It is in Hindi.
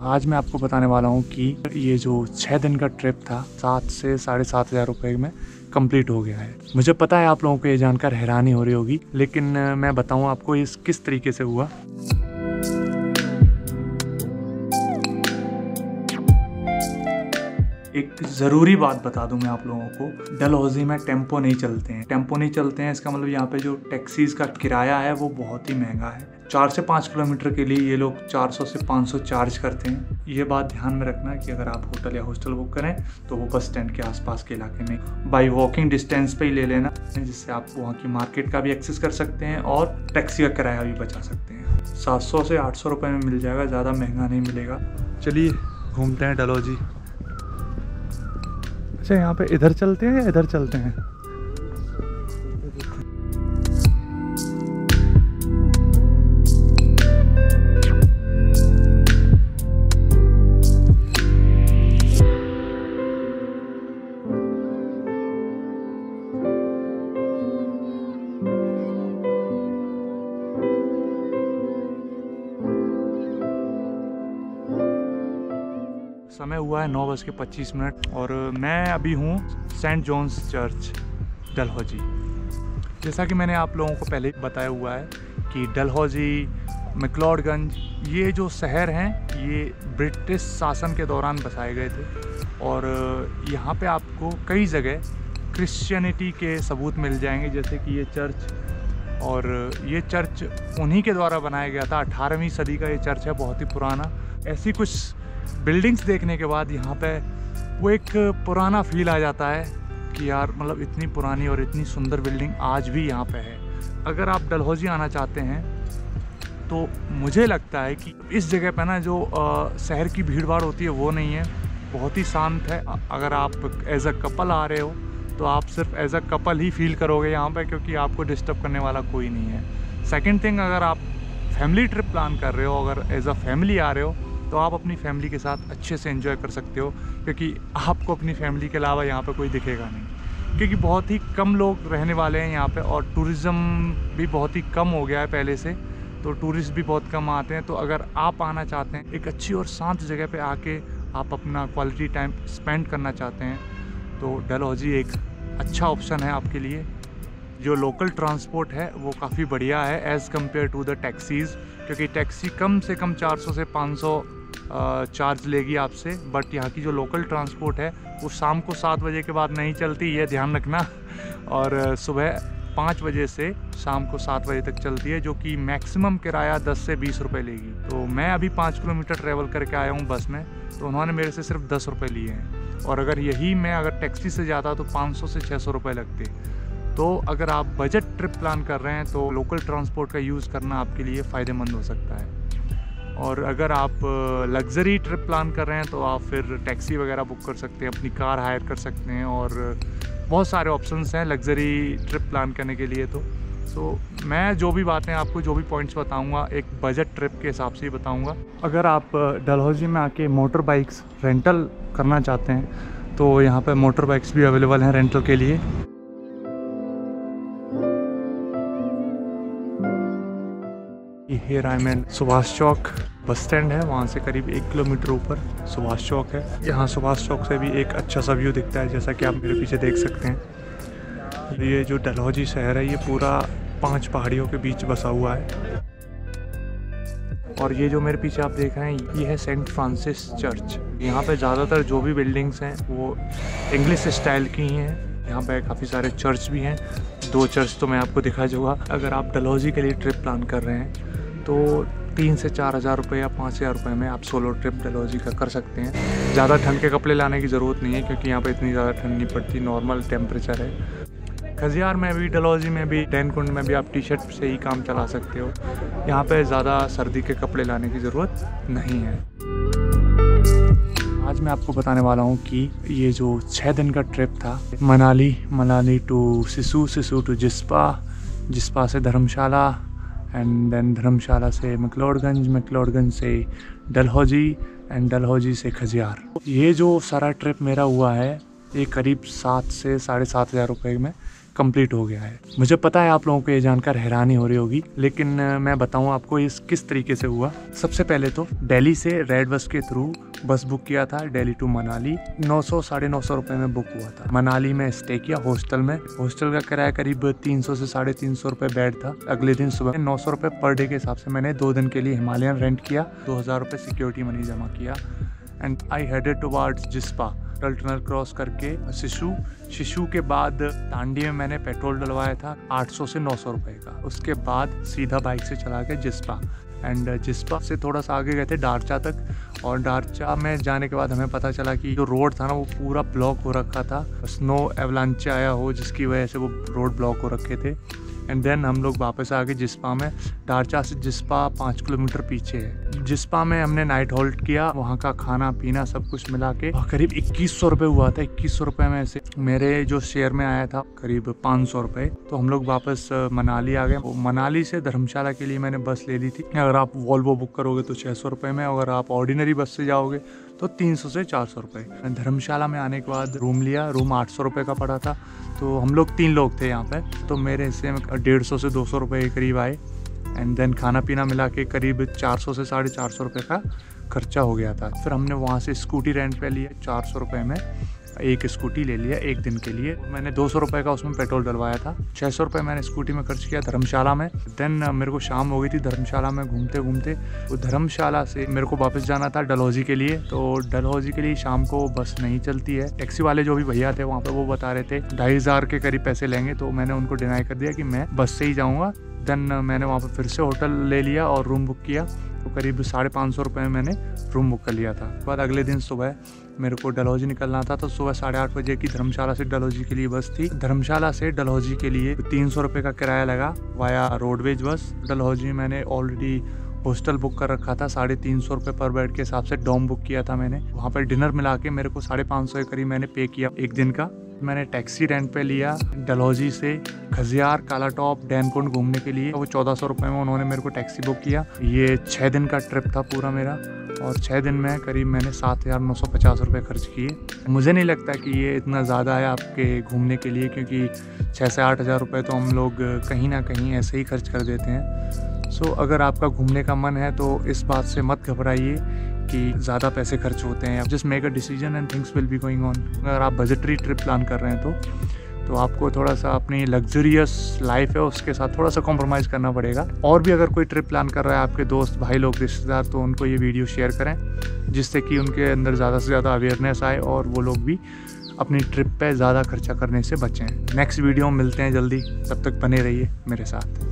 आज मैं आपको बताने वाला हूँ कि ये जो 6 दिन का ट्रिप था 7 से 7,500 रुपये में कंप्लीट हो गया है। मुझे पता है आप लोगों को ये जानकर हैरानी हो रही होगी, लेकिन मैं बताऊँ आपको इस किस तरीके से हुआ। एक ज़रूरी बात बता दूं मैं आप लोगों को, डलहौजी में टेम्पो नहीं चलते हैं। टेम्पो नहीं चलते हैं इसका मतलब यहाँ पे जो टैक्सीज़ का किराया है वो बहुत ही महंगा है। 4 से 5 किलोमीटर के लिए ये लोग 400 से 500 चार्ज करते हैं। ये बात ध्यान में रखना कि अगर आप होटल या हॉस्टल बुक करें तो वो बस स्टैंड के आसपास के इलाके में बाई वॉकिंग डिस्टेंस पे ही ले लेना, जिससे आप वहाँ की मार्केट का भी एक्सेस कर सकते हैं और टैक्सी का किराया भी बचा सकते हैं। 700 से 800 रुपये में मिल जाएगा, ज़्यादा महंगा नहीं मिलेगा। चलिए घूमते हैं डलहौजी। अच्छा, यहाँ पे इधर चलते हैं या इधर चलते हैं? समय हुआ है 9:25 और मैं अभी हूँ सेंट जॉन्स चर्च डलहौजी। जैसा कि मैंने आप लोगों को पहले ही बताया हुआ है कि डलहौजी, मैक्लोडगंज, ये जो शहर हैं ये ब्रिटिश शासन के दौरान बसाए गए थे और यहाँ पे आपको कई जगह क्रिश्चियनिटी के सबूत मिल जाएंगे, जैसे कि ये चर्च। और ये चर्च उन्हीं के द्वारा बनाया गया था, 18वीं सदी का ये चर्च है, बहुत ही पुराना। ऐसी कुछ बिल्डिंग्स देखने के बाद यहाँ पे वो एक पुराना फील आ जाता है कि यार मतलब इतनी पुरानी और इतनी सुंदर बिल्डिंग आज भी यहाँ पे है। अगर आप डलहौजी आना चाहते हैं तो मुझे लगता है कि इस जगह पे ना जो शहर की भीड़ भाड़ होती है वो नहीं है, बहुत ही शांत है। अगर आप एज अ कपल आ रहे हो तो आप सिर्फ एज अ कपल ही फील करोगे यहाँ पे, क्योंकि आपको डिस्टर्ब करने वाला कोई नहीं है। सेकेंड थिंग, अगर आप फैमिली ट्रिप प्लान कर रहे हो, अगर एज अ फैमिली आ रहे हो तो आप अपनी फैमिली के साथ अच्छे से एंजॉय कर सकते हो, क्योंकि आपको अपनी फैमिली के अलावा यहाँ पे कोई दिखेगा नहीं, क्योंकि बहुत ही कम लोग रहने वाले हैं यहाँ पे और टूरिज़्म भी बहुत ही कम हो गया है पहले से, तो टूरिस्ट भी बहुत कम आते हैं। तो अगर आप आना चाहते हैं एक अच्छी और शांत जगह पे आके आप अपना क्वालिटी टाइम स्पेंड करना चाहते हैं तो डलहौजी एक अच्छा ऑप्शन है आपके लिए। जो लोकल ट्रांसपोर्ट है वो काफ़ी बढ़िया है as compared to the taxis, क्योंकि टैक्सी कम से कम 400 से 500 चार्ज लेगी आपसे, बट यहाँ की जो लोकल ट्रांसपोर्ट है वो शाम को 7 बजे के बाद नहीं चलती, ये ध्यान रखना, और सुबह 5 बजे से शाम को 7 बजे तक चलती है, जो कि मैक्सिमम किराया 10 से 20 रुपये लेगी। तो मैं अभी 5 किलोमीटर ट्रैवल करके आया हूँ बस में, तो उन्होंने मेरे से सिर्फ 10 रुपये लिए हैं, और अगर यही मैं अगर टैक्सी से जाता तो 500 से 600 रुपये लगते। तो अगर आप बजट ट्रिप प्लान कर रहे हैं तो लोकल ट्रांसपोर्ट का यूज़ करना आपके लिए फ़ायदेमंद हो सकता है। और अगर आप लग्ज़री ट्रिप प्लान कर रहे हैं तो आप फिर टैक्सी वगैरह बुक कर सकते हैं, अपनी कार हायर कर सकते हैं, और बहुत सारे ऑप्शंस हैं लग्ज़री ट्रिप प्लान करने के लिए। तो मैं जो भी बातें आपको, जो भी पॉइंट्स बताऊंगा, एक बजट ट्रिप के हिसाब से ही बताऊंगा। अगर आप डलहौजी में आके मोटर बाइक्स रेंटल करना चाहते हैं तो यहाँ पे मोटर बाइक्स भी अवेलेबल हैं रेंटल के लिए। Here I mean Subhash Chowk bus stand है, वहाँ से करीब 1 किलोमीटर ऊपर सुभाष चौक है। यहाँ सुभाष चौक से भी एक अच्छा सा व्यू दिखता है, जैसा कि आप मेरे पीछे देख सकते हैं। ये जो डलहौजी शहर है ये पूरा 5 पहाड़ियों के बीच बसा हुआ है। और ये जो मेरे पीछे आप देख रहे हैं ये है सेंट फ्रांसिस चर्च। यहाँ पे ज़्यादातर जो भी बिल्डिंग्स हैं वो इंग्लिश स्टाइल की ही हैं। यहाँ पे काफ़ी सारे चर्च भी हैं, 2 चर्च तो मैं आपको दिखा दूँगा। अगर आप डलहौजी के लिए ट्रिप प्लान कर रहे हैं तो 3 से 4 हज़ार रुपये या 5 हज़ार रुपये में आप सोलो ट्रिप डलहौजी का कर सकते हैं। ज़्यादा ठंड के कपड़े लाने की ज़रूरत नहीं है, क्योंकि यहाँ पे इतनी ज़्यादा ठंड नहीं पड़ती, नॉर्मल टेम्परेचर है। खजियार में भी, डलहौजी में भी, डैनकुंड में भी आप टी-शर्ट से ही काम चला सकते हो। यहाँ पे ज़्यादा सर्दी के कपड़े लाने की ज़रूरत नहीं है। आज मैं आपको बताने वाला हूँ कि ये जो 6 दिन का ट्रिप था, मनाली टू सिसु, सिसु टू जिस्पा से धर्मशाला, एंड देन धर्मशाला से मैक्लोडगंज से डलहौजी, एंड डलहौजी से खजियार। ये जो सारा ट्रिप मेरा हुआ है ये करीब 7 से 7,500 रुपये में कंप्लीट हो गया है। मुझे पता है आप लोगों को ये जानकर हैरानी हो रही होगी, लेकिन मैं बताऊं आपको इस किस तरीके से हुआ। सबसे पहले तो दिल्ली से रेड बस के थ्रू बस बुक किया था दिल्ली टू मनाली। 900 साढ़े 900 रुपये में बुक हुआ था। मनाली में स्टे किया हॉस्टल में। हॉस्टल का किराया करीब 300 से 350 रुपये बेड था। अगले दिन सुबह 900 रुपये पर डे के हिसाब से मैंने 2 दिन के लिए हिमालयन रेंट किया। 2000 रुपये सिक्योरिटी मनी जमा किया and I headed towards Jispa. Atal tunnel cross करके शिशु के बाद तांडी में मैंने पेट्रोल डलवाया था 800 से 900 रुपये का। उसके बाद सीधा बाइक से चला गया जिस्पा एंड जिस्पा से थोड़ा सा आगे गए थे दारचा तक। और दारचा में जाने के बाद हमें पता चला कि जो रोड था ना वो पूरा ब्लॉक हो रखा था। स्नो एवलांचे आया हो जिसकी वजह से वो रोड ब्लॉक हो रखे थे। एंड देन हम लोग वापस आ गए जिस्पा में। दारचा से जिस्पा 5 किलोमीटर पीछे है। जिस्पा में हमने नाइट होल्ड किया। वहाँ का खाना पीना सब कुछ मिला के करीब 2100 रुपये हुआ था। 2100 रुपये में से मेरे जो शेयर में आया था करीब 500 रुपये। तो हम लोग वापस मनाली आ गए। मनाली से धर्मशाला के लिए मैंने बस ले ली थी। अगर आप वॉल्वो बुक करोगे तो 600 रुपये में, अगर आप ऑर्डिनरी बस से जाओगे तो 300 से 400 रुपये। धर्मशाला में आने के बाद रूम लिया। रूम 800 रुपये का पड़ा था। तो हम लोग 3 लोग थे यहाँ पे। तो मेरे हिस्से में 150 से 200 रुपये के करीब आए। एंड देन खाना पीना मिला के करीब 400 से 450 रुपये का खर्चा हो गया था। फिर हमने वहाँ से स्कूटी रेंट पे लिया 400 रुपये में। एक स्कूटी ले लिया 1 दिन के लिए। मैंने 200 रुपये का उसमें पेट्रोल डलवाया था। 600 रुपये मैंने स्कूटी में खर्च किया धर्मशाला में। देन मेरे को शाम हो गई थी धर्मशाला में घूमते घूमते। तो धर्मशाला से मेरे को वापस जाना था डलहौजी के लिए। तो डलहौजी के लिए शाम को बस नहीं चलती है। टैक्सी वाले जो भी भैया थे वहाँ पे वो बता रहे थे 2500 के करीब पैसे लेंगे। तो मैंने उनको डिनाई कर दिया कि मैं बस से ही जाऊँगा। देन मैंने वहाँ पर फिर से होटल ले लिया और रूम बुक किया। तो करीब 550 रुपये में मैंने रूम बुक कर लिया था। उसके बाद अगले दिन सुबह मेरे को डलहौजी निकलना था। तो सुबह 8:30 बजे की धर्मशाला से डलहौजी के लिए बस थी। धर्मशाला से डलहौजी के लिए 300 रुपये का किराया लगा वाया रोडवेज बस। डलहौजी में मैंने ऑलरेडी हॉस्टल बुक कर रखा था। 350 रुपये पर बेड के हिसाब से डॉम बुक किया था मैंने। वहाँ पर डिनर मिला के मेरे को 550 के करीब मैंने पे किया 1 दिन का। मैंने टैक्सी रेंट पे लिया डलहौजी से खजियार काला टॉप डैनकुंड घूमने के लिए। वो 1400 रुपये में उन्होंने मेरे को टैक्सी बुक किया। ये 6 दिन का ट्रिप था पूरा मेरा। और 6 दिन में करीब मैंने 7950 रुपये खर्च किए। मुझे नहीं लगता कि ये इतना ज़्यादा है आपके घूमने के लिए, क्योंकि 6 से 8 हज़ार रुपये तो हम लोग कहीं ना कहीं ऐसे ही खर्च कर देते हैं। सो अगर आपका घूमने का मन है तो इस बात से मत घबराइए कि ज़्यादा पैसे खर्च होते हैं। Just make a decision and things will be going on. अगर आप बजटरी ट्रिप प्लान कर रहे हैं तो आपको थोड़ा सा अपनी लग्जरियस लाइफ है उसके साथ थोड़ा सा कॉम्प्रोमाइज़ करना पड़ेगा। और भी अगर कोई ट्रिप प्लान कर रहा है आपके दोस्त भाई लोग रिश्तेदार, तो उनको ये वीडियो शेयर करें जिससे कि उनके अंदर ज़्यादा से ज़्यादा अवेयरनेस आए और वो लोग भी अपनी ट्रिप पे ज़्यादा खर्चा करने से बचें। नेक्स्ट वीडियो में मिलते हैं जल्दी, तब तक बने रहिए मेरे साथ।